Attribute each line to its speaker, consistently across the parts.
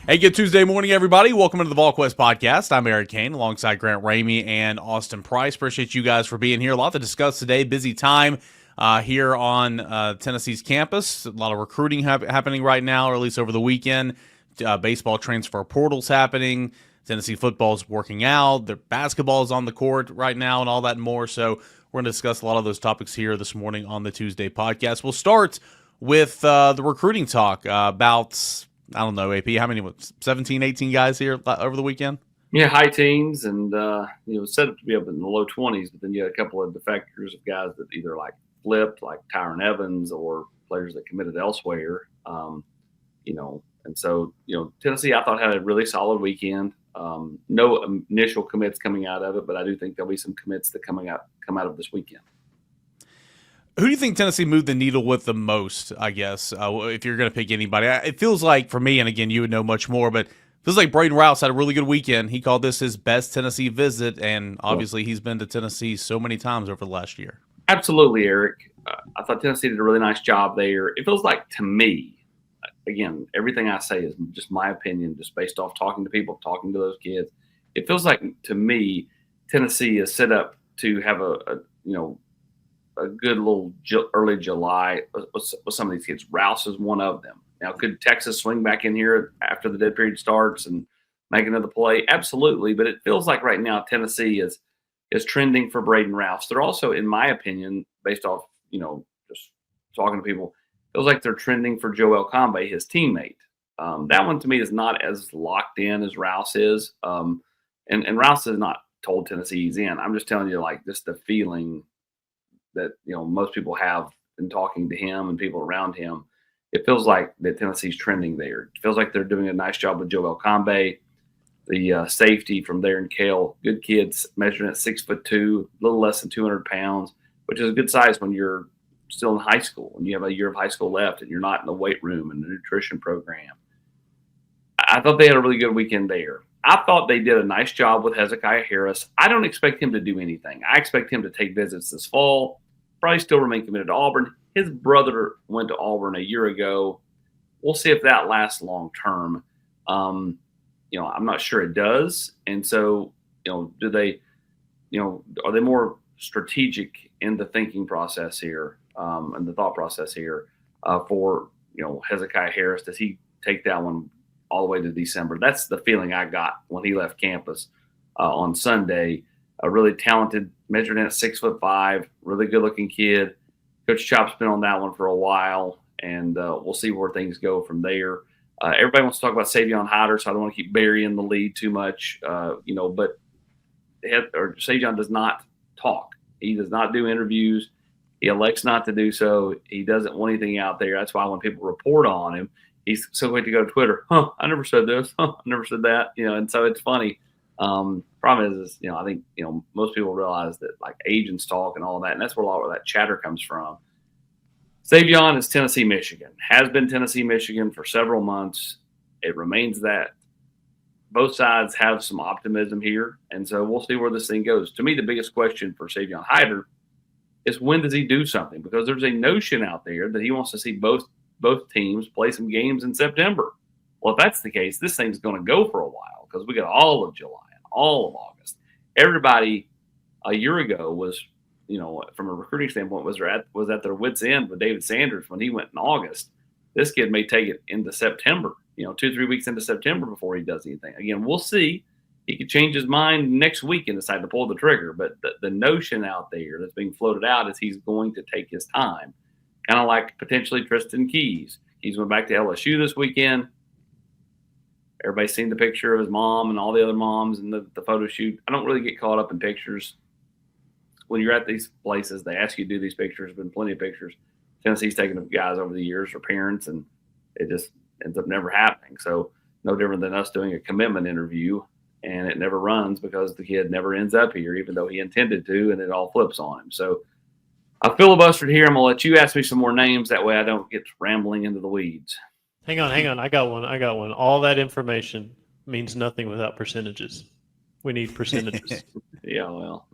Speaker 1: Hey, good Tuesday morning, everybody. Welcome into the Volquest podcast. I'm Eric Kane alongside Grant Ramey and Austin Price. Appreciate you guys for being here. A lot to discuss today. Busy time here on Tennessee's campus. A lot of recruiting happening right now, or at least over the weekend. Baseball transfer portals happening. Tennessee football's working out. Their basketball is on the court right now and all that and more. So we're going to discuss a lot of those topics here this morning on the Tuesday podcast. We'll start with the recruiting talk about, I don't know, AP, how many, 17, 18 guys here over the weekend?
Speaker 2: Yeah, high teens, and set up to be up in the low 20s, but then you had a couple of defectors of guys that either flipped, like Tyron Evans, or players that committed elsewhere. And so Tennessee, I thought, had a really solid weekend. No initial commits coming out of it, but I do think there'll be some commits that come out of this weekend.
Speaker 1: Who do you think Tennessee moved the needle with the most, I guess, if you're going to pick anybody? It feels like, for me, and again, you would know much more, but it feels like Braden Rouse had a really good weekend. He called this his best Tennessee visit, and obviously he's been to Tennessee so many times over the last year.
Speaker 2: Absolutely, Eric. I thought Tennessee did a really nice job there. It feels like, to me, again, everything I say is just my opinion, just based off talking to people, talking to those kids. It feels like, to me, Tennessee is set up to have a good little early July with some of these kids. Rouse is one of them. Now, could Texas swing back in here after the dead period starts and make another play? Absolutely. But it feels like right now Tennessee is trending for Braden Rouse. They're also, in my opinion, based off, just talking to people, feels like they're trending for Joel Combe, his teammate. That one to me is not as locked in as Rouse is. And Rouse has not told Tennessee he's in. I'm just telling you, just the feeling that most people have in talking to him and people around him. It feels like that Tennessee's trending there. It feels like they're doing a nice job with Joel Combe, the safety from there in Kale. Good kids, measuring at 6'2", a little less than 200 pounds, which is a good size when you're still in high school and you have a year of high school left and you're not in the weight room and the nutrition program. I thought they had a really good weekend there. I thought they did a nice job with Hezekiah Harris. I don't expect him to do anything. I expect him to take visits this fall. Probably still remain committed to Auburn. His brother went to Auburn a year ago. We'll see if that lasts long term. I'm not sure it does. And so, do they, are they more strategic in the thinking process here and the thought process here for, Hezekiah Harris? Does he take that one all the way to December? That's the feeling I got when he left campus on Sunday. A really talented, measured in at 6'5", really good-looking kid. Coach Chop's been on that one for a while, and we'll see where things go from there. Everybody wants to talk about Savion Hyder, so I don't want to keep burying the lead too much, but Savion does not talk. He does not do interviews. He elects not to do so. He doesn't want anything out there. That's why when people report on him, he's so quick to go to Twitter. I never said this. I never said that. And so it's funny. Problem is, I think, most people realize that agents talk and all of that, and that's where a lot of that chatter comes from. Savion is Tennessee, Michigan, has been Tennessee, Michigan for several months. It remains that. Both sides have some optimism here, and so we'll see where this thing goes. To me, the biggest question for Savion Hyder is, when does he do something? Because there's a notion out there that he wants to see both teams play some games in September. Well, if that's the case, this thing's going to go for a while, because we got all of July and all of August. Everybody a year ago was, from a recruiting standpoint, was at their wits' end with David Sanders when he went in August. This kid may take it into September, 2-3 weeks into September before he does anything. Again, we'll see. He could change his mind next week and decide to pull the trigger. But the notion out there that's being floated out is he's going to take his time, kind of like potentially Tristan Keys. He's went back to LSU this weekend. Everybody's seen the picture of his mom and all the other moms and the photo shoot. I don't really get caught up in pictures. When you're at these places, they ask you to do these pictures. There's been plenty of pictures. Tennessee's taken of guys over the years or parents, and it just ends up never happening. So no different than us doing a commitment interview, and it never runs because the kid never ends up here, even though he intended to, and it all flips on him. So I filibustered here. I'm going to let you ask me some more names. That way I don't get rambling into the weeds.
Speaker 3: Hang on. I got one. All that information means nothing without percentages. We need percentages.
Speaker 2: Yeah, well.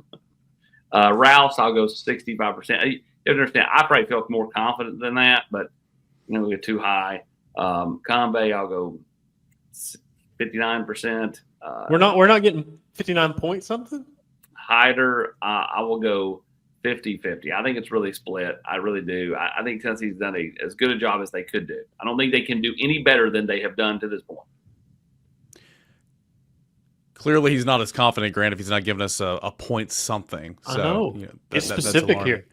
Speaker 2: Rouse, I'll go 65%. You understand, I probably felt more confident than that, but we get too high. Combe, I'll go 59%.
Speaker 3: We're not getting 59 point something.
Speaker 2: Hyder, I will go 50-50. I think it's really split. I really do. I think Tennessee's done as good a job as they could do. I don't think they can do any better than they have done to this point.
Speaker 1: Clearly, he's not as confident, Grant, if he's not giving us a point something. So,
Speaker 3: I know. It's specific here.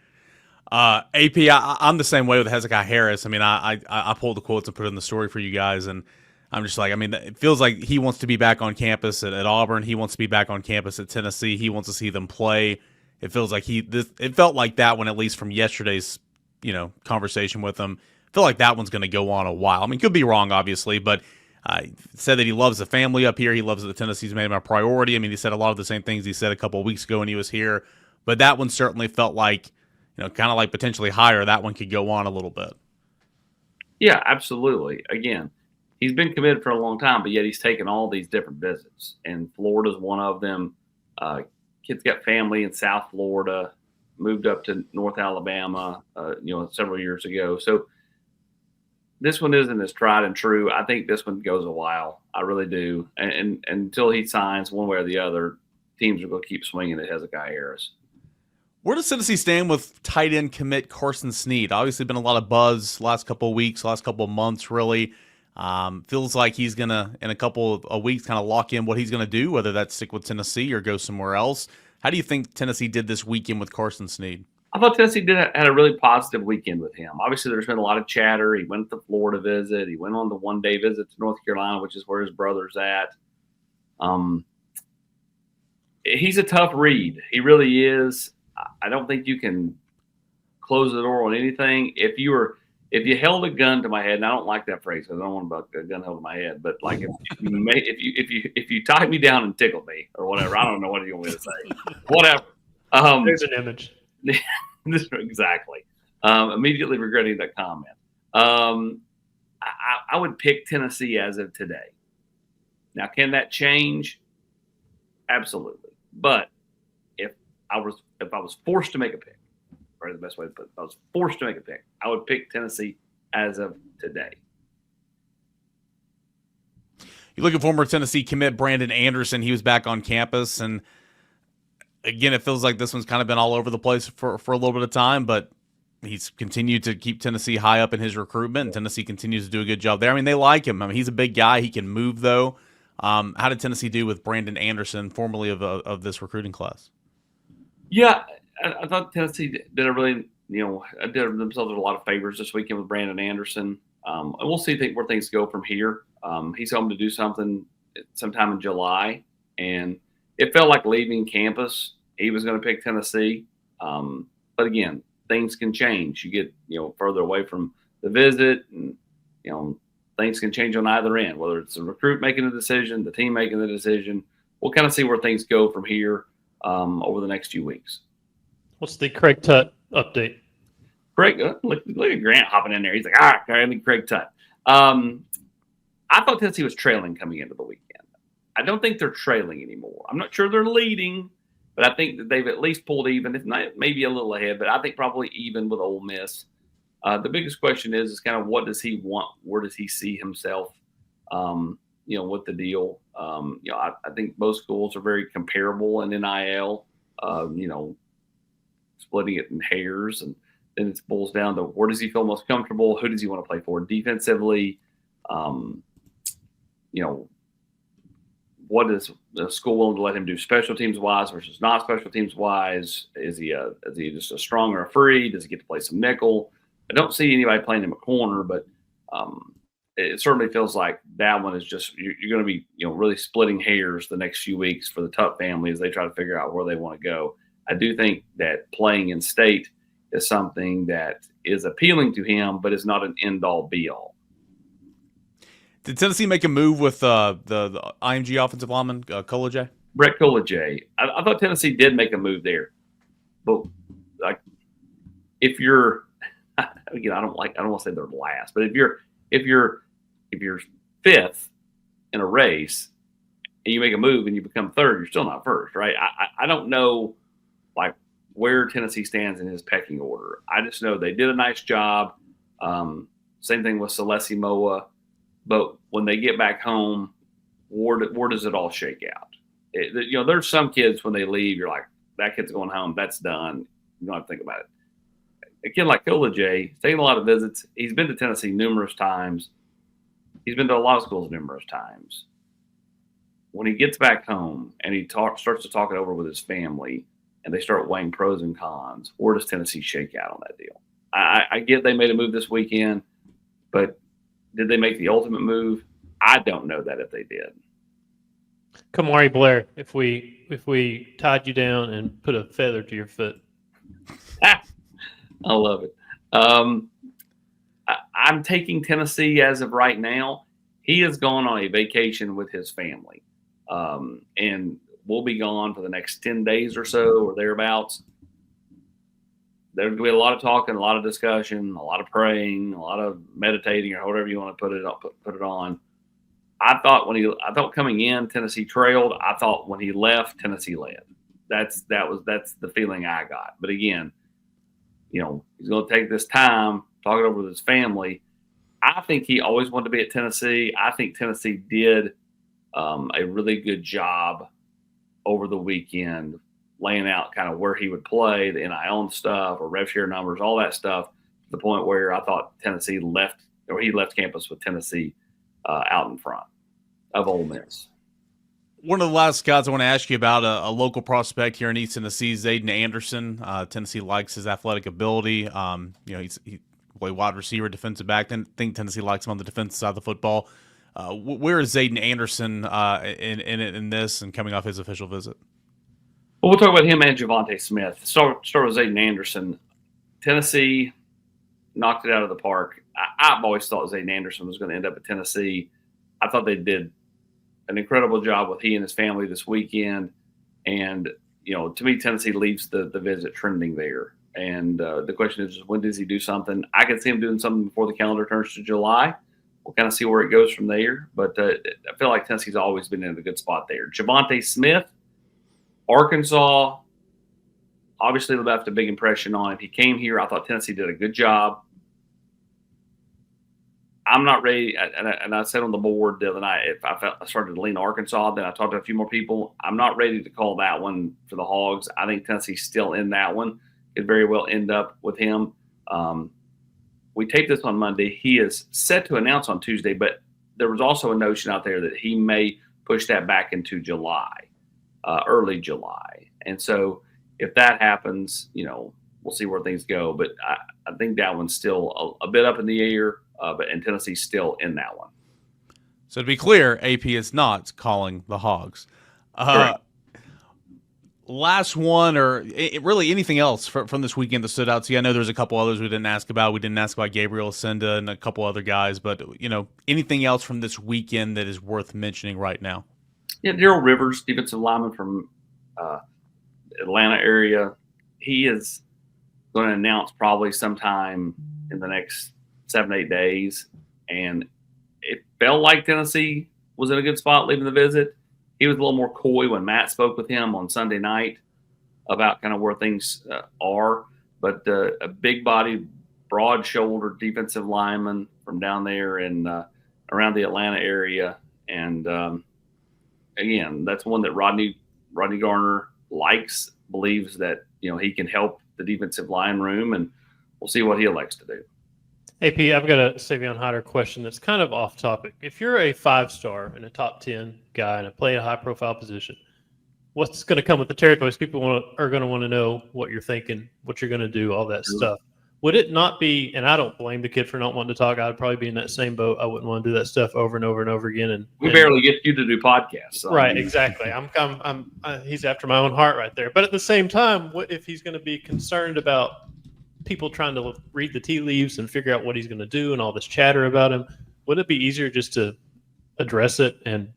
Speaker 1: AP, I'm the same way with Hezekiah Harris. I mean, I pulled the quotes and put it in the story for you guys, and I'm just like, I mean, it feels like he wants to be back on campus at Auburn. He wants to be back on campus at Tennessee. He wants to see them play. It feels like it felt like that one, at least from yesterday's, conversation with him. I feel like that one's going to go on a while. I mean, could be wrong, obviously, but said that he loves the family up here. He loves that Tennessee's made him a priority. I mean, he said a lot of the same things he said a couple of weeks ago when he was here, but that one certainly felt like, kind of like potentially higher. That one could go on a little bit.
Speaker 2: Yeah, absolutely. Again, he's been committed for a long time, but yet he's taken all these different visits, and Florida's one of them. Kid's got family in South Florida, moved up to North Alabama, several years ago. So this one isn't as tried and true. I think this one goes a while. I really do. And until he signs one way or the other, teams are going to keep swinging at Hezekiah Harris.
Speaker 1: Where does Tennessee stand with tight end commit Carson Sneed? Obviously been a lot of buzz last couple of weeks, last couple of months, really. Feels like he's going to, in a couple of weeks, kind of lock in what he's going to do, whether that's stick with Tennessee or go somewhere else. How do you think Tennessee did this weekend with Carson Sneed?
Speaker 2: I thought Tennessee had a really positive weekend with him. Obviously, there's been a lot of chatter. He went to the Florida visit. He went on the one-day visit to North Carolina, which is where his brother's at. He's a tough read. He really is. I don't think you can close the door on anything. If you held a gun to my head, and I don't like that phrase because I don't want a gun held to my head, but like if you tied me down and tickled me or whatever, I don't know what you want me to say. Whatever.
Speaker 3: There's an image.
Speaker 2: Exactly. Immediately regretting that comment. I would pick Tennessee as of today. Now, can that change? Absolutely. But if I was forced to make a pick, probably the best way to put it, if I was forced to make a pick, I would pick Tennessee as of today.
Speaker 1: You look at former Tennessee commit Brandon Anderson. He was back on campus, and again, it feels like this one's kind of been all over the place for a little bit of time, but he's continued to keep Tennessee high up in his recruitment, and Tennessee continues to do a good job there. I mean, they like him. I mean, he's a big guy. He can move, though. How did Tennessee do with Brandon Anderson, formerly of this recruiting class?
Speaker 2: Yeah, I thought Tennessee did a really, did themselves a lot of favors this weekend with Brandon Anderson. And we'll see where things go from here. He's home to do something sometime in July, and it felt like leaving campus, he was going to pick Tennessee. But again, things can change. You get, further away from the visit, and, things can change on either end, whether it's the recruit making a decision, the team making the decision. We'll kind of see where things go from here over the next few weeks.
Speaker 3: What's the Craig Tutt update?
Speaker 2: Craig, look at Grant hopping in there. He's like, I mean, Craig Tutt. I thought Tennessee was trailing coming into the weekend. I don't think they're trailing anymore. I'm not sure they're leading, but I think that they've at least pulled even, if not maybe a little ahead, but I think probably even with Ole Miss. The biggest question is kind of what does he want? Where does he see himself, with the deal? I think both schools are very comparable in NIL, splitting it in hairs. And then it boils down to where does he feel most comfortable? Who does he want to play for defensively? What is the school willing to let him do special teams wise versus not special teams wise? Is he just a strong or a free? Does he get to play some nickel? I don't see anybody playing him a corner, but it certainly feels like that one is just you're going to be really splitting hairs the next few weeks for the Tutt family as they try to figure out where they want to go. I do think that playing in state is something that is appealing to him, but is not an end all be all.
Speaker 1: Did Tennessee make a move with the IMG offensive lineman, Kola Jay?
Speaker 2: Brett Kola Jay. I thought Tennessee did make a move there, but like if you're again, I don't want to say they're last, but if you're fifth in a race and you make a move and you become third, you're still not first, right? I don't know like where Tennessee stands in his pecking order. I just know they did a nice job. Same thing with Celesi Moa. but when they get back home, where does it all shake out? There's some kids when they leave, you're like, that kid's going home. That's done. You don't have to think about it. A kid like Kola Jay, he's taken a lot of visits. He's been to Tennessee numerous times. He's been to a lot of schools numerous times. When he gets back home and he starts to talk it over with his family and they start weighing pros and cons, where does Tennessee shake out on that deal? I get they made a move this weekend, but did they make the ultimate move? I don't know that if they did.
Speaker 3: Kamari Blair, if we tied you down and put a feather to your foot.
Speaker 2: I love it. I'm taking Tennessee as of right now. He has gone on a vacation with his family, and we'll be gone for the next 10 days or so or thereabouts. There's going to be a lot of talking, a lot of discussion, a lot of praying, a lot of meditating, or whatever you want to put it on. I thought coming in, Tennessee trailed. I thought when he left, Tennessee led. That's the feeling I got. But again, he's going to take this time, talk it over with his family. I think he always wanted to be at Tennessee. I think Tennessee did a really good job over the weekend, laying out kind of where he would play, the NIL stuff or rev share numbers, all that stuff, to the point where I thought he left campus with Tennessee out in front of Ole Miss.
Speaker 1: One of the last guys I want to ask you about, a local prospect here in East Tennessee, Zayen Anderson. Tennessee likes his athletic ability. He play wide receiver, defensive back. I think Tennessee likes him on the defensive side of the football. Where is Zayen Anderson in this and coming off his official visit?
Speaker 2: Well, we'll talk about him and Javonte Smith. Start with Zayen Anderson. Tennessee knocked it out of the park. I've always thought Zayen Anderson was going to end up at Tennessee. I thought they did an incredible job with he and his family this weekend. And, to me, Tennessee leaves the visit trending there. And the question is, when does he do something? I can see him doing something before the calendar turns to July. We'll kind of see where it goes from there. But I feel like Tennessee's always been in a good spot there. Javonte Smith, Arkansas, obviously left a big impression on him. He came here. I thought Tennessee did a good job. I'm not ready, and I said on the board the other night, if I started to lean Arkansas, then I talked to a few more people. I'm not ready to call that one for the Hogs. I think Tennessee's still in that one. Could very well end up with him. We taped this on Monday. He is set to announce on Tuesday, but there was also a notion out there that he may push that back into July, early July. And so if that happens, we'll see where things go. But I think that one's still a bit up in the air. And Tennessee's still in that one.
Speaker 1: So to be clear, AP is not calling the Hogs. Last one, or really anything else from this weekend that stood out to you? I know there's a couple others we didn't ask about. We didn't ask about Gabriel Ascenda and a couple other guys, but anything else from this weekend that is worth mentioning right now?
Speaker 2: Yeah, Daryl Rivers, defensive lineman from Atlanta area. He is going to announce probably sometime in the next 7-8 days, and it felt like Tennessee was in a good spot leaving the visit. He was a little more coy when Matt spoke with him on Sunday night about kind of where things are, but a big-bodied, broad-shouldered defensive lineman from down there in around the Atlanta area, and again, that's one that Rodney Garner likes, believes that he can help the defensive line room, and we'll see what he elects to do.
Speaker 3: AP, I've got a Savion Hyder question that's kind of off topic. If you're a 5-star and a top 10 guy and play a high-profile position, what's going to come with the territories? People are going to want to know what you're thinking, what you're going to do, all that stuff. Would it not be, and I don't blame the kid for not wanting to talk. I'd probably be in that same boat. I wouldn't want to do that stuff over and over and over again. And
Speaker 2: we barely get you to do podcasts. So
Speaker 3: right, exactly. He's after my own heart right there. But at the same time, what if he's going to be concerned about people trying to read the tea leaves and figure out what he's going to do and all this chatter about him? Wouldn't it be easier just to address it and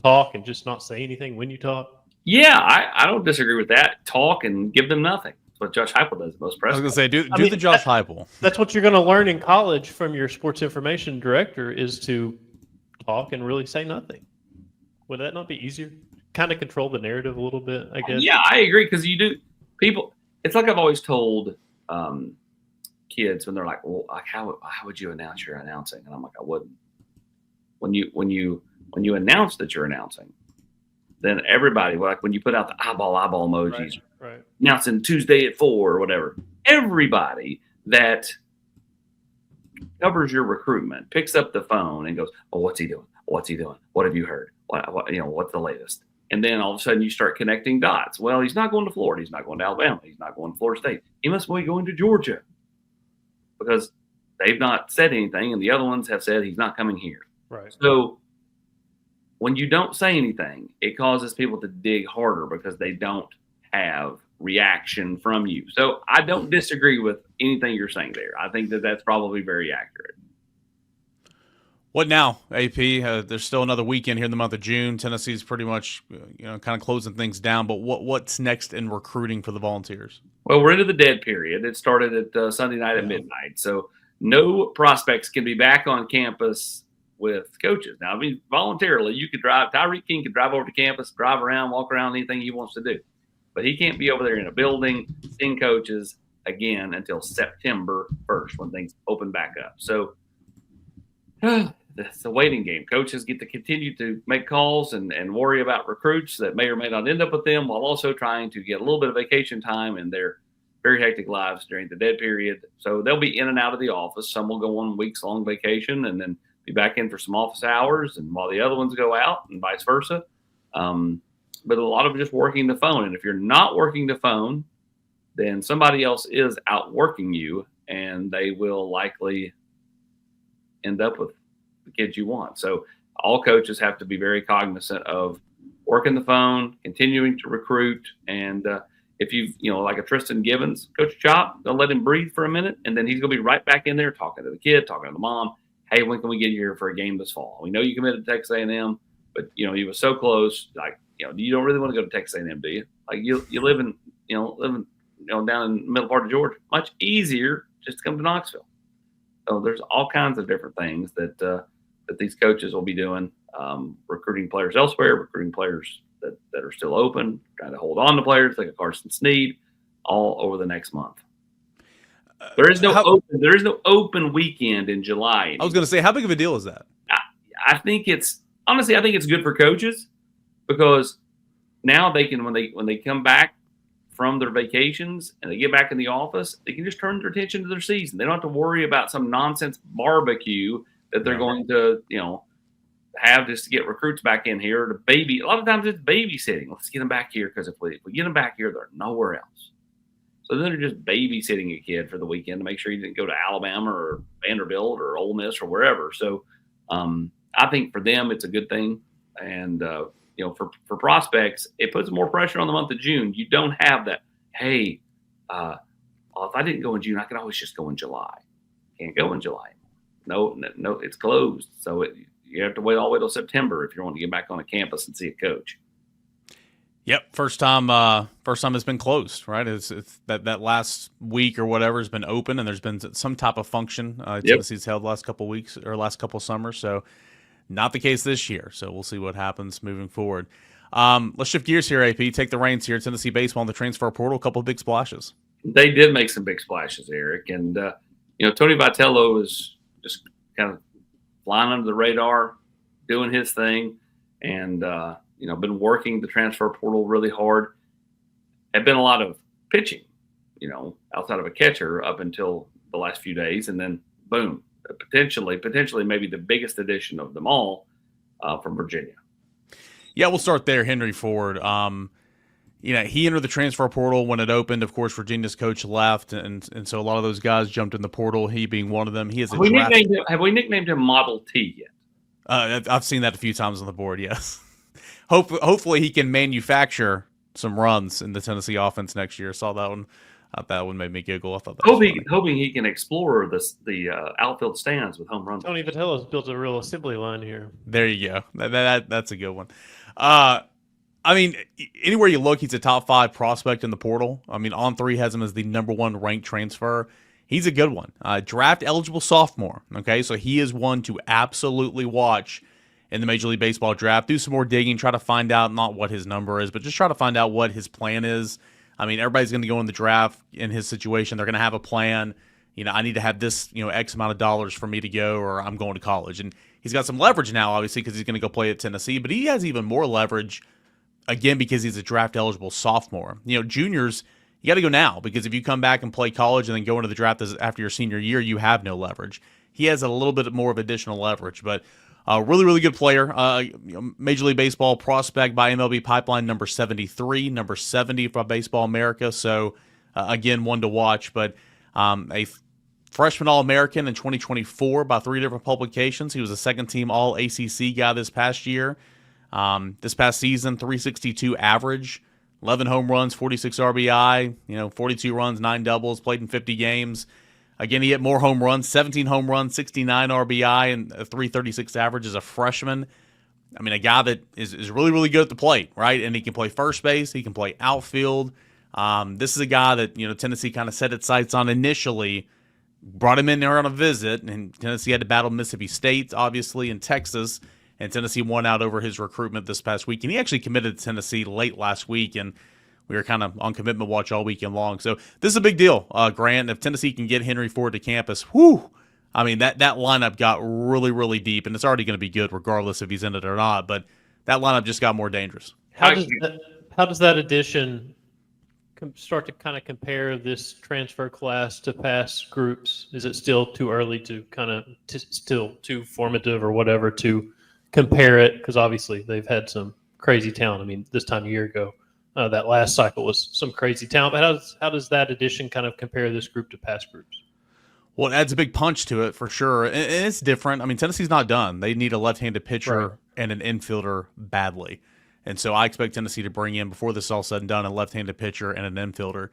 Speaker 3: talk and just not say anything when you talk?
Speaker 2: Yeah, I don't disagree with that. Talk and give them nothing. That's what Josh Heupel does most press.
Speaker 1: I was going to say, do the Josh Heupel.
Speaker 3: That's what you're going to learn in college from your sports information director, is to talk and really say nothing. Would that not be easier? Kind of control the narrative a little bit, I guess.
Speaker 2: Yeah, I agree, because you do. People, it's like I've always told kids when they're like, well, how would you announce you're announcing? And I'm like, I wouldn't. when you announce that you're announcing, then everybody, like when you put out the eyeball emojis,
Speaker 3: Right.
Speaker 2: announcing Tuesday at 4 or whatever, everybody that covers your recruitment picks up the phone and goes, "Oh, what's he doing? What's he doing? What have you heard? What's the latest?" And then all of a sudden you start connecting dots. Well, he's not going to Florida. He's not going to Alabama. He's not going to Florida State. He must be going to Georgia because they've not said anything, and the other ones have said he's not coming here.
Speaker 3: Right.
Speaker 2: So when you don't say anything, it causes people to dig harder because they don't have reaction from you. So I don't disagree with anything you're saying there. I think that that's probably very accurate.
Speaker 1: What now, AP? There's still another weekend here in the month of June. Tennessee's pretty much, kind of closing things down. But what's next in recruiting for the Volunteers?
Speaker 2: Well, we're into the dead period. It started at Sunday night at midnight. So no prospects can be back on campus with coaches. Now, I mean, voluntarily, you could drive. Tyreek King could drive over to campus, drive around, walk around, anything he wants to do. But he can't be over there in a building seeing coaches again until September 1st when things open back up. So it's a waiting game. Coaches get to continue to make calls and worry about recruits that may or may not end up with them while also trying to get a little bit of vacation time in their very hectic lives during the dead period. So they'll be in and out of the office. Some will go on weeks-long vacation and then be back in for some office hours, and while the other ones go out and vice versa. But a lot of them just working the phone. And if you're not working the phone, then somebody else is outworking you, and they will likely end up with the kids you want. So all coaches have to be very cognizant of working the phone, continuing to recruit. And if you've, like a Tristan Gibbons, Coach Chop, they'll let him breathe for a minute, and then he's going to be right back in there talking to the kid, talking to the mom. Hey, when can we get you here for a game this fall? We know you committed to Texas A&M, but, you were so close. Like, you don't really want to go to Texas A&M, do you? Like, you live in, down in the middle part of Georgia. Much easier just to come to Knoxville. So there's all kinds of different things that these coaches will be doing, recruiting players elsewhere, recruiting players that are still open, trying to hold on to players like a Carson Sneed, all over the next month. There is no open weekend in July.
Speaker 1: I was going to say, how big of a deal is that?
Speaker 2: I think it's good for coaches because now they can, when they come back from their vacations and they get back in the office, they can just turn their attention to their season. They don't have to worry about some nonsense barbecue that they're going to, have just to get recruits back in here to baby. A lot of times it's babysitting. Let's get them back here because if we get them back here, they're nowhere else. So then they're just babysitting a kid for the weekend to make sure he didn't go to Alabama or Vanderbilt or Ole Miss or wherever. So I think for them, it's a good thing. And, for prospects, it puts more pressure on the month of June. You don't have that, hey, if I didn't go in June, I could always just go in July. Can't go in July. No, it's closed. So you have to wait all the way till September if you want to get back on a campus and see a coach.
Speaker 1: Yep, first time it's been closed, right? It's that last week or whatever has been open, and there's been some type of function. Tennessee's held last couple weeks or last couple summers, so not the case this year. So we'll see what happens moving forward. Let's shift gears here, AP. Take the reins here. Tennessee baseball in the transfer portal. A couple of big splashes.
Speaker 2: They did make some big splashes, Eric, and Tony Vitello is just kind of flying under the radar, doing his thing, and been working the transfer portal really hard. Had been a lot of pitching, outside of a catcher up until the last few days, and then boom, potentially maybe the biggest addition of them all from Virginia.
Speaker 1: Yeah, we'll start there. Henry Ford. He entered the transfer portal when it opened. Of course, Virginia's coach left, and so a lot of those guys jumped in the portal. He being one of them. He has a draft.
Speaker 2: Have we nicknamed him Model T yet?
Speaker 1: I've seen that a few times on the board. Yes. Hopefully he can manufacture some runs in the Tennessee offense next year. Saw that one. That one made me giggle. I thought that was funny.
Speaker 2: Hoping he can explore the outfield stands with home runs.
Speaker 3: Tony Vitello's built a real assembly line here.
Speaker 1: There you go. That's a good one. Anywhere you look, he's a top 5 prospect in the portal. On3 has him as the number 1 ranked transfer. He's a good one. Draft eligible sophomore. Okay, so he is one to absolutely watch in the Major League Baseball draft. Do some more digging, try to find out not what his number is, but just try to find out what his plan is. Everybody's going to go in the draft in his situation. They're going to have a plan. I need to have this, X amount of dollars for me to go, or I'm going to college. And he's got some leverage now, obviously, because he's going to go play at Tennessee, but he has even more leverage, again, because he's a draft-eligible sophomore. Juniors, you got to go now, because if you come back and play college and then go into the draft after your senior year, you have no leverage. He has a little bit more of additional leverage, but really, really good player. Major League Baseball prospect by MLB Pipeline, number 73, number 70 by Baseball America. So, again, one to watch, but a freshman All-American in 2024 by 3 different publications. He was a second-team All-ACC guy this past year. This past season, 362 average, 11 home runs, 46 RBI, 42 runs, 9 doubles, played in 50 games. Again, he hit more home runs, 17 home runs, 69 RBI, and a 336 average as a freshman. I mean, a guy that is really, really good at the plate, right? And he can play first base. He can play outfield. This is a guy that, Tennessee kind of set its sights on initially, brought him in there on a visit, and Tennessee had to battle Mississippi State, obviously, and Texas, and Tennessee won out over his recruitment this past week. And he actually committed to Tennessee late last week, and we were kind of on commitment watch all weekend long. So this is a big deal, Grant. If Tennessee can get Henry Ford to campus, whew, I mean, that lineup got really, really deep, and it's already going to be good regardless if he's in it or not, but that lineup just got more dangerous.
Speaker 3: How does that addition start to kind of compare this transfer class to past groups? Is it still too early to kind of still too formative or whatever to compare it? Because obviously they've had some crazy talent. I mean, this time a year ago, that last cycle was some crazy talent. But how does that addition kind of compare this group to past groups?
Speaker 1: Well, it adds a big punch to it for sure, and it's different. I mean, Tennessee's not done. They need a left-handed pitcher and an infielder badly. And so I expect Tennessee to bring in, before this is all said and done, a left-handed pitcher and an infielder.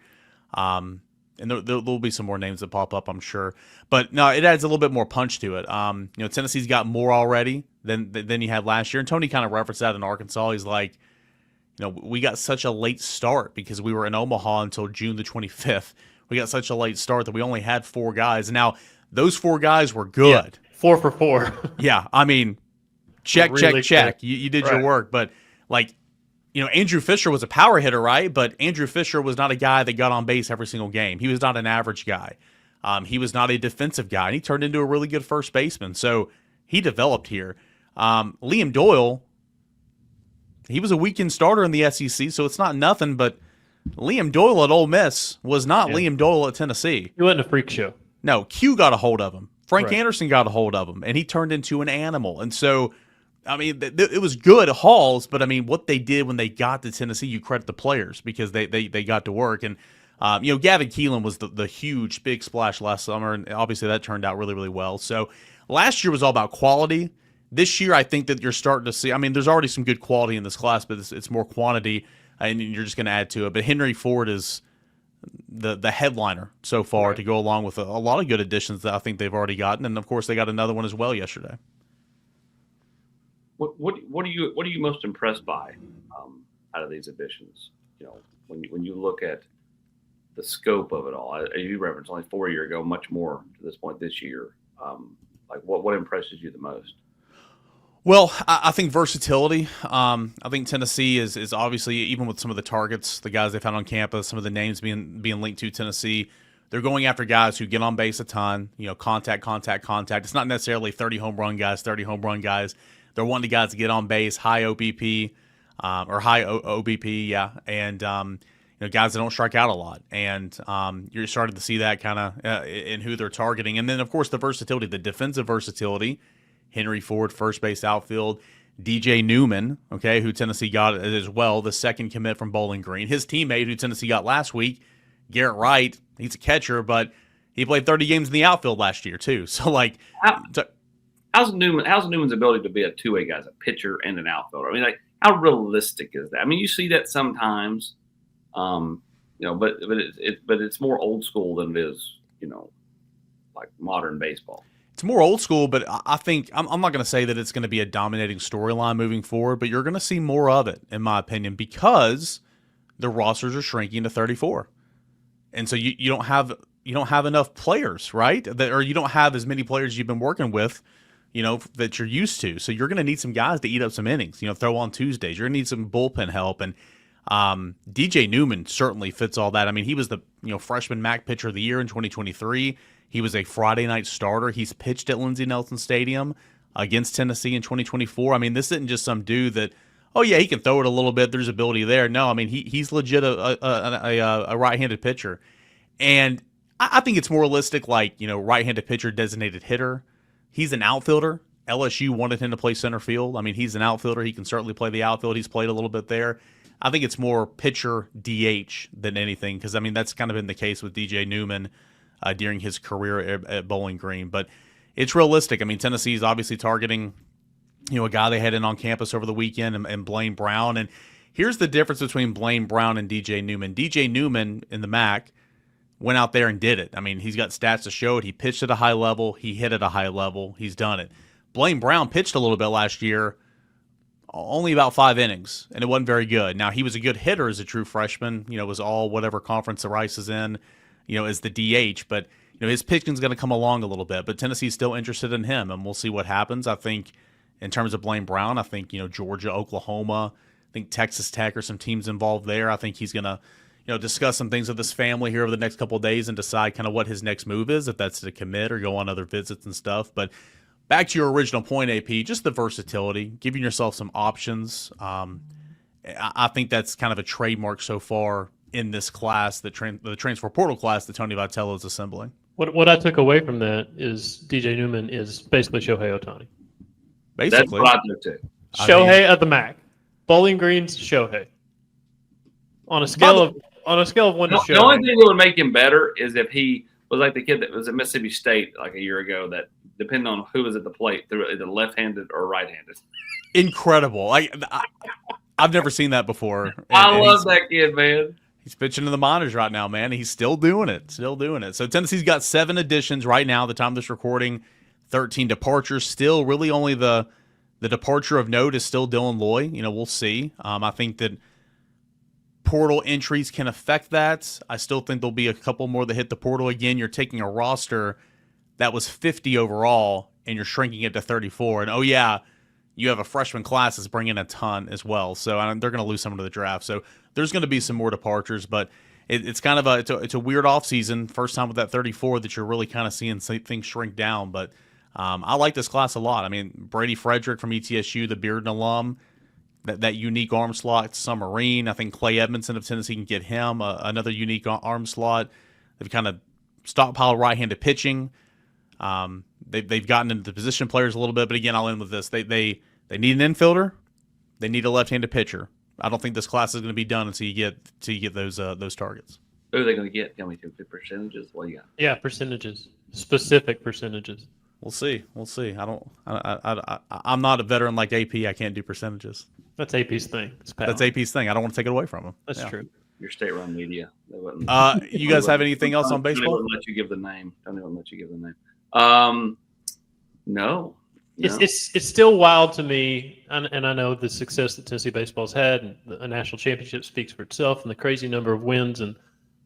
Speaker 1: And there'll be some more names that pop up, I'm sure. But no, it adds a little bit more punch to it. Tennessee's got more already than you had last year. And Tony kind of referenced that in Arkansas. He's like, we got such a late start because we were in Omaha until June the 25th. We got such a late start that we only had 4 guys. Now, those 4 guys were good.
Speaker 3: Yeah, 4 for 4.
Speaker 1: Yeah, I mean, check. You did your work, but Andrew Fisher was a power hitter, right? But Andrew Fisher was not a guy that got on base every single game. He was not an average guy. He was not a defensive guy, and he turned into a really good first baseman. So he developed here. Liam Doyle, he was a weekend starter in the SEC, so it's not nothing, but Liam Doyle at Ole Miss was not Liam Doyle at Tennessee.
Speaker 3: He wasn't a freak show.
Speaker 1: No, Q got a hold of him. Frank Anderson got a hold of him, and he turned into an animal. And so, I mean, it was good hauls, but I mean, what they did when they got to Tennessee, you credit the players because they got to work. And Gavin Keelan was the huge big splash last summer, and obviously that turned out really, really well. So last year was all about quality. This year, I think that you're starting to see. I mean, there's already some good quality in this class, but it's more quantity, and you're just going to add to it. But Henry Ford is the headliner so far to go along with a lot of good additions that I think they've already gotten, and of course they got another one as well yesterday.
Speaker 2: What are you most impressed by out of these additions? When you look at the scope of it all, as you referenced, only 4 years ago, much more to this point this year. What impresses you the most?
Speaker 1: Well, I think versatility. I think Tennessee is obviously, even with some of the targets, the guys they found on campus, some of the names being linked to Tennessee, they're going after guys who get on base a ton. Contact. It's not necessarily 30 home run guys. They're wanting the guys to get on base, high OBP, or high OBP, yeah, and guys that don't strike out a lot. And you're starting to see that kind of in who they're targeting. And then, of course, the versatility, the defensive versatility. Henry Ford, first base, outfield. DJ Newman, who Tennessee got as well, the second commit from Bowling Green. His teammate, who Tennessee got last week, Garrett Wright, he's a catcher, but he played 30 games in the outfield last year too. So,
Speaker 2: how's Newman's ability to be a two-way guy, as a pitcher and an outfielder? I mean, how realistic is that? I mean, you see that sometimes, but it's more old school than it is, modern baseball.
Speaker 1: It's more old school, but I think I'm not going to say that it's going to be a dominating storyline moving forward, but you're going to see more of it, in my opinion, because the rosters are shrinking to 34, and so you don't have enough players, right? Or you don't have as many players you've been working with, that you're used to. So you're going to need some guys to eat up some innings. Throw on Tuesdays. You're going to need some bullpen help, and DJ Newman certainly fits all that. I mean, he was the freshman MAC pitcher of the year in 2023. He was a Friday night starter. He's pitched at Lindsey Nelson Stadium against Tennessee in 2024. I mean, this isn't just some dude that, oh yeah, he can throw it a little bit. There's ability there. No, I mean he's legit a right-handed pitcher, and I think it's more realistic. Like, right-handed pitcher, designated hitter. He's an outfielder. LSU wanted him to play center field. I mean, he's an outfielder. He can certainly play the outfield. He's played a little bit there. I think it's more pitcher DH than anything, because I mean that's kind of been the case with DJ Newman during his career at Bowling Green. But it's realistic. I mean, Tennessee's obviously targeting a guy they had in on campus over the weekend, and Blaine Brown. And here's the difference between Blaine Brown and DJ Newman. DJ Newman in the MAC went out there and did it. I mean, he's got stats to show it. He pitched at a high level. He hit at a high level. He's done it. Blaine Brown pitched a little bit last year, only about 5 innings, and it wasn't very good. Now, he was a good hitter as a true freshman. Was all whatever conference the Rice is in, as the DH. But, his pitching's going to come along a little bit. But Tennessee's still interested in him, and we'll see what happens. I think in terms of Blaine Brown, I think, Georgia, Oklahoma, I think Texas Tech or some teams involved there. I think he's going to, discuss some things with his family here over the next couple of days and decide kind of what his next move is, if that's to commit or go on other visits and stuff. But back to your original point, AP, just the versatility, giving yourself some options. I think that's kind of a trademark so far in this class, the transfer portal class that Tony Vitello is assembling.
Speaker 3: What I took away from that is DJ Newman is basically Shohei Ohtani.
Speaker 1: Basically.
Speaker 2: That's what I took too.
Speaker 3: Shohei at the MAC. Bowling Green's Shohei. On a scale of 1 to Shohei.
Speaker 2: The only thing that would make him better is if he was like the kid that was at Mississippi State like a year ago, that depending on who was at the plate, they're either left-handed or right-handed.
Speaker 1: Incredible. I've never seen that before.
Speaker 2: I love that kid, man.
Speaker 1: He's pitching in the minors right now, man. He's still doing it. So Tennessee's got 7 additions right now at the time of this recording, 13 departures. Still, really only the departure of note is still Dylan Loy. We'll see. I think that portal entries can affect that. I still think there'll be a couple more that hit the portal. Again, you're taking a roster that was 50 overall, and you're shrinking it to 34. And, oh, yeah, you have a freshman class that's bringing a ton as well. So they're going to lose someone to the draft. So there's going to be some more departures. But it's kind of it's a weird offseason. First time with that 34 that you're really kind of seeing things shrink down. But I like this class a lot. I mean, Brady Frederick from ETSU, the Bearden alum, that unique arm slot, submarine. I think Clay Edmondson of Tennessee can get him another unique arm slot. They've kind of stockpiled right-handed pitching. They've gotten into the position players a little bit, but again, I'll end with this. They need an infielder. They need a left-handed pitcher. I don't think this class is going to be done until you get those targets.
Speaker 2: Who are they going to get? Tell me the percentages. What do you got?
Speaker 3: Yeah, percentages, specific percentages.
Speaker 1: We'll see. I'm not a veteran like AP. I can't do percentages.
Speaker 3: That's AP's thing.
Speaker 1: That's AP's thing. I don't want to take it away from him.
Speaker 3: That's true.
Speaker 2: Your state-run media.
Speaker 1: You guys have anything else on baseball?
Speaker 2: Don't let you give the name. No.
Speaker 3: It's still wild to me, and I know the success that Tennessee baseball's had, and a national championship speaks for itself, and the crazy number of wins and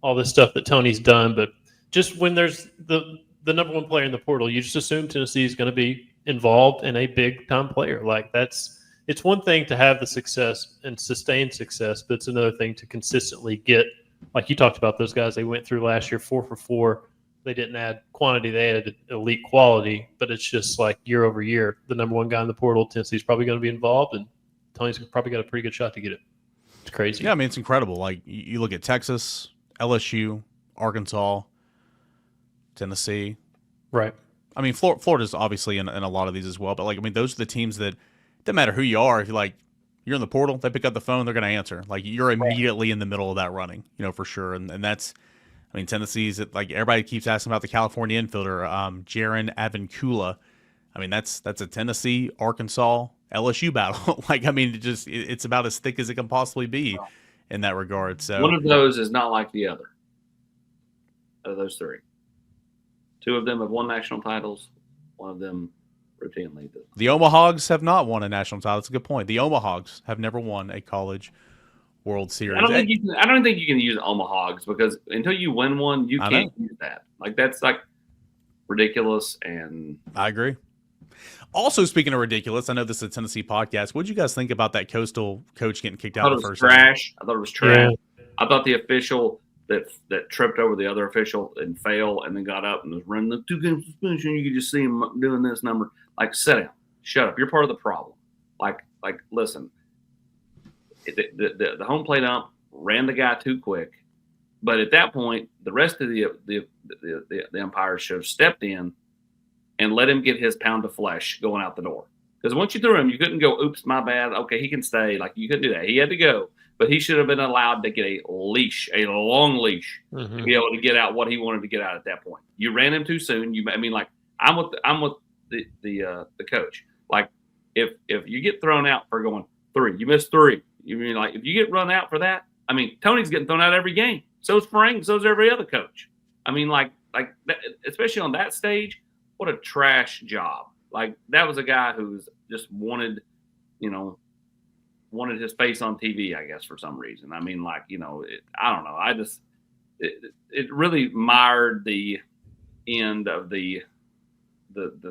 Speaker 3: all this stuff that Tony's done. But just when there's the number one player in the portal, you just assume Tennessee is going to be involved in a big-time player. It's one thing to have the success and sustain success, but it's another thing to consistently get, like you talked about, those guys they went through last year, 4 for 4. They didn't add quantity, they added elite quality, but it's just like year over year, the number one guy in the portal, Tennessee's probably going to be involved, and Tony's probably got a pretty good shot to get it. It's crazy.
Speaker 1: Yeah, I mean, it's incredible. Like, you look at Texas, LSU, Arkansas, Tennessee.
Speaker 3: Right.
Speaker 1: I mean, Florida's obviously in a lot of these as well, but, those are the teams that doesn't matter who you are. If you're in the portal, they pick up the phone, they're going to answer. You're immediately in the middle of that running, for sure. And that's, Tennessee's, everybody keeps asking about the California infielder, Jaron Avancula. That's a Tennessee, Arkansas, LSU battle. It's about as thick as it can possibly be in that regard. So
Speaker 2: one of those is not like the other. Out of those 3, 2 of them have won national titles. One of them routinely does.
Speaker 1: The Omahogs have not won a national title. That's a good point. The Omahogs have never won a college World Series.
Speaker 2: I don't think you can use Omahogs, because until you win one, you can't use that. That's ridiculous. And
Speaker 1: I agree. Also, speaking of ridiculous, I know this is a Tennessee podcast. What did you guys think about that Coastal coach getting kicked out of the first
Speaker 2: trash. I thought it was trash.
Speaker 3: Yeah.
Speaker 2: I thought the official that tripped over the other official and fell and then got up and was running the 2-game suspension. You could just see him doing this number. Like, sit down, shut up. You're part of the problem. Like listen, the home plate ump ran the guy too quick. But at that point, the rest of the umpires should have stepped in and let him get his pound of flesh going out the door. Because once you threw him, you couldn't go, oops, my bad. Okay, he can stay. Like, you couldn't do that. He had to go. But he should have been allowed to get a leash, a long leash, to be able to get out what he wanted to get out at that point. You ran him too soon. I'm with the coach. Like, if you get thrown out for going 3, you missed 3. You mean, like, if you get run out for that, I mean, Tony's getting thrown out every game. So is Frank. So is every other coach. I mean, like that, especially on that stage, what a trash job. Like, that was a guy who's just wanted his face on TV, I guess, for some reason. I mean, like, I don't know. It really mired the end of the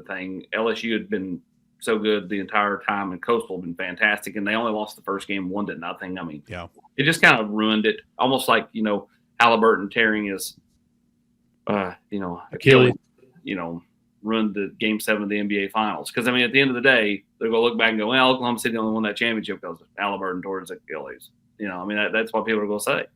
Speaker 2: thing. LSU had been so good the entire time, and Coastal had been fantastic, and they only lost the first game 1-0. I mean,
Speaker 1: yeah,
Speaker 2: it just kind of ruined it. Almost like, Halliburton tearing his, Achilles, ruined the Game 7 of the NBA Finals. Because, I mean, at the end of the day, they're going to look back and go, well, Oklahoma City only won that championship because Halliburton tore his Achilles. I mean, that's what people are going to say.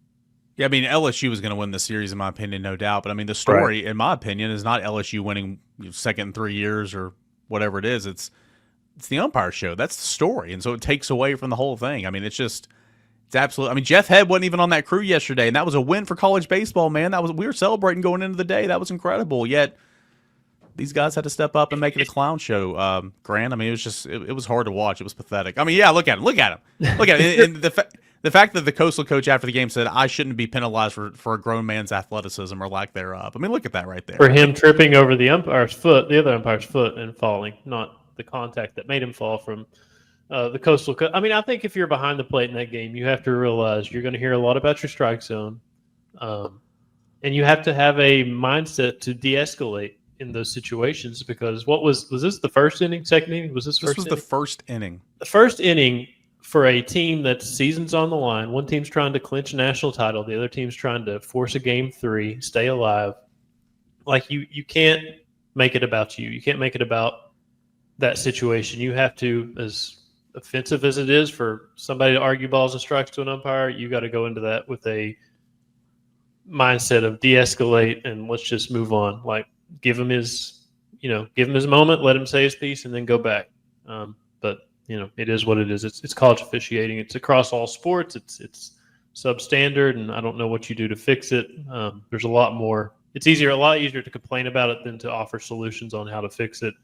Speaker 1: Yeah, I mean, LSU was going to win the series, in my opinion, no doubt. But, I mean, the story, in my opinion, is not LSU winning second in 3 years or whatever it is. It's the umpire show. That's the story. And so it takes away from the whole thing. I mean, it's absolutely. I mean, Jeff Head wasn't even on that crew yesterday, and that was a win for college baseball, man. We were celebrating going into the day. That was incredible. Yet these guys had to step up and make it a clown show. Grant, I mean, it was hard to watch. It was pathetic. I mean, yeah, look at him. And the fact that the Coastal coach after the game said, I shouldn't be penalized for a grown man's athleticism or lack thereof. I mean, look at that right there.
Speaker 3: For him tripping over the umpire's foot, the other umpire's foot, and falling, not the contact that made him fall from the Coastal. I mean, I think if you're behind the plate in that game, you have to realize you're going to hear a lot about your strike zone. And you have to have a mindset to de-escalate in those situations, because was this the first inning, second inning? Was this
Speaker 1: the first inning?
Speaker 3: The first inning for a team that's season's on the line. One team's trying to clinch a national title. The other team's trying to force a Game 3, stay alive. Like, you can't make it about you. You can't make it about that situation. You have to, as offensive as it is for somebody to argue balls and strikes to an umpire, you got to go into that with a mindset of de-escalate and let's just move on. Like, give him his moment, let him say his piece, and then go back. But it is what it is. It's college officiating. It's across all sports. It's substandard, and I don't know what you do to fix it. There's a lot more. It's a lot easier to complain about it than to offer solutions on how to fix it.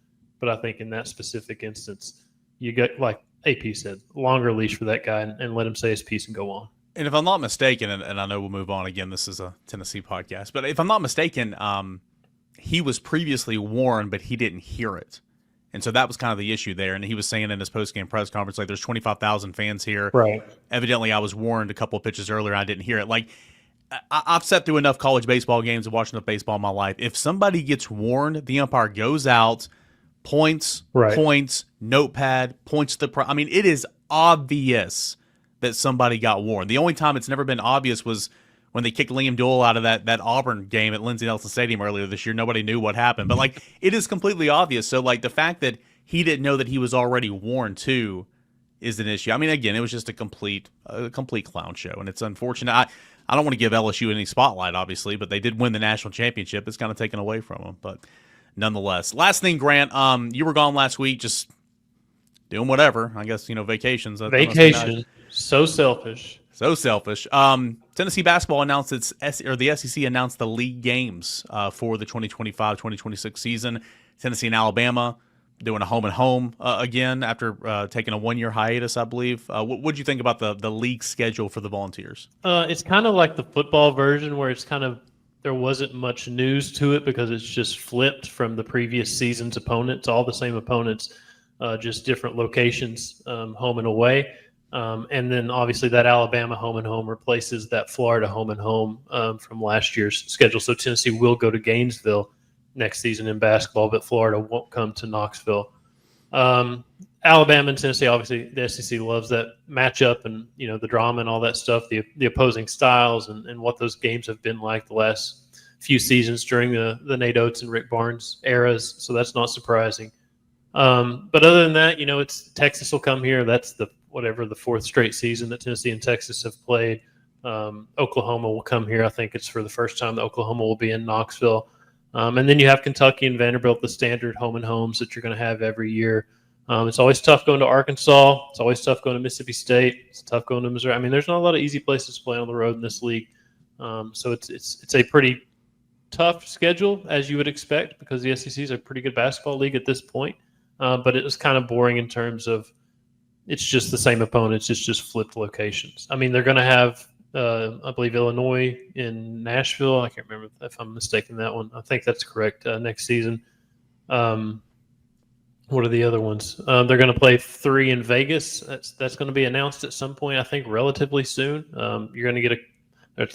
Speaker 3: But I think in that specific instance, you get, like AP said, longer leash for that guy and let him say his piece and go on.
Speaker 1: And if I'm not mistaken, and I know we'll move on again, this is a Tennessee podcast, but if I'm not mistaken, he was previously warned, but he didn't hear it. And so that was kind of the issue there. And he was saying in his post-game press conference, like, there's 25,000 fans here.
Speaker 3: Right.
Speaker 1: Evidently, I was warned a couple of pitches earlier. I didn't hear it. Like, I've sat through enough college baseball games and watched enough baseball in my life. If somebody gets warned, the umpire goes out, points, notepad, points to the – I mean, it is obvious that somebody got warned. The only time it's never been obvious was when they kicked Liam Doyle out of that Auburn game at Lindsey Nelson Stadium earlier this year. Nobody knew what happened. But, like, it is completely obvious. So, like, the fact that he didn't know that he was already warned, too, is an issue. I mean, again, it was just a complete clown show, and it's unfortunate. I don't want to give LSU any spotlight, obviously, but they did win the national championship. It's kind of taken away from them. But nonetheless. Last thing, Grant, you were gone last week just doing whatever. I guess, vacations.
Speaker 3: Vacation. So selfish.
Speaker 1: So selfish. Tennessee basketball announced the SEC announced the league games for the 2025-2026 season. Tennessee and Alabama doing a home and home again after taking a 1-year hiatus, I believe. What do you think about the league schedule for the Volunteers?
Speaker 3: It's kind of like the football version, where it's kind of there wasn't much news to it because it's just flipped from the previous season's opponents, all the same opponents, just different locations, home and away. And then obviously that Alabama home and home replaces that Florida home and home from last year's schedule. So Tennessee will go to Gainesville next season in basketball, but Florida won't come to Knoxville. Alabama and Tennessee, obviously, the SEC loves that matchup and the drama and all that stuff, the opposing styles and what those games have been like the last few seasons during the Nate Oates and Rick Barnes eras. So that's not surprising. But other than that, it's Texas will come here. That's the fourth straight season that Tennessee and Texas have played. Oklahoma will come here. I think it's for the first time that Oklahoma will be in Knoxville. And then you have Kentucky and Vanderbilt, the standard home and homes that you're going to have every year. It's always tough going to Arkansas. It's always tough going to Mississippi State. It's tough going to Missouri. I mean, there's not a lot of easy places to play on the road in this league. So it's a pretty tough schedule, as you would expect, because the SEC is a pretty good basketball league at this point. But it was kind of boring in terms of it's just the same opponents. It's just flipped locations. I mean, they're going to have, I believe, Illinois in Nashville. I can't remember if I'm mistaken that one. I think that's correct next season. What are the other ones? They're going to play 3 in Vegas. That's going to be announced at some point, I think, relatively soon. You're going to get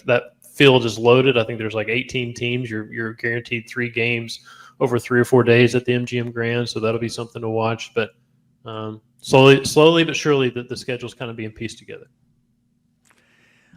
Speaker 3: that field is loaded. I think there's like 18 teams. You're guaranteed 3 games over 3 or 4 days at the MGM Grand, so that'll be something to watch. But slowly but surely, the schedule's kind of being pieced together.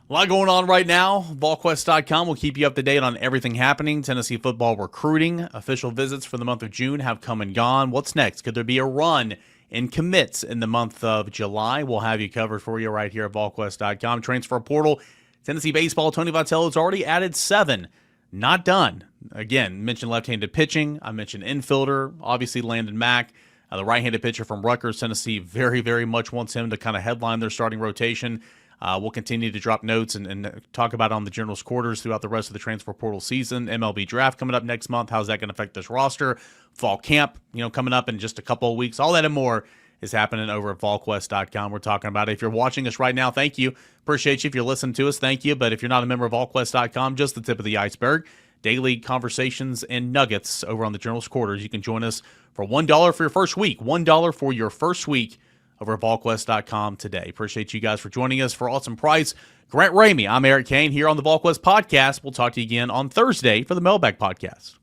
Speaker 1: A lot going on right now. Volquest.com will keep you up to date on everything happening. Tennessee football recruiting. Official visits for the month of June have come and gone. What's next? Could there be a run in commits in the month of July? We'll have you covered for you right here at Volquest.com. Transfer portal. Tennessee baseball. Tony Vitello has already added 7. Not done. Again, mentioned left-handed pitching. I mentioned infielder. Obviously, Landon Mack, the right-handed pitcher from Rutgers. Tennessee very, very much wants him to kind of headline their starting rotation. We'll continue to drop notes and talk about it on the General's Quarters throughout the rest of the transfer portal season. MLB draft coming up next month. How's that going to affect this roster? Fall camp, coming up in just a couple of weeks. All that and more is happening over at VolQuest.com. We're talking about it. If you're watching us right now, thank you. Appreciate you. If you're listening to us, thank you. But if you're not a member of VolQuest.com, just the tip of the iceberg. Daily conversations and nuggets over on the General's Quarters. You can join us for $1 for your first week. $1 for your first week over at VolQuest.com today. Appreciate you guys for joining us. For Austin Price, Grant Ramey, I'm Eric Kane here on the VolQuest Podcast. We'll talk to you again on Thursday for the Mailbag Podcast.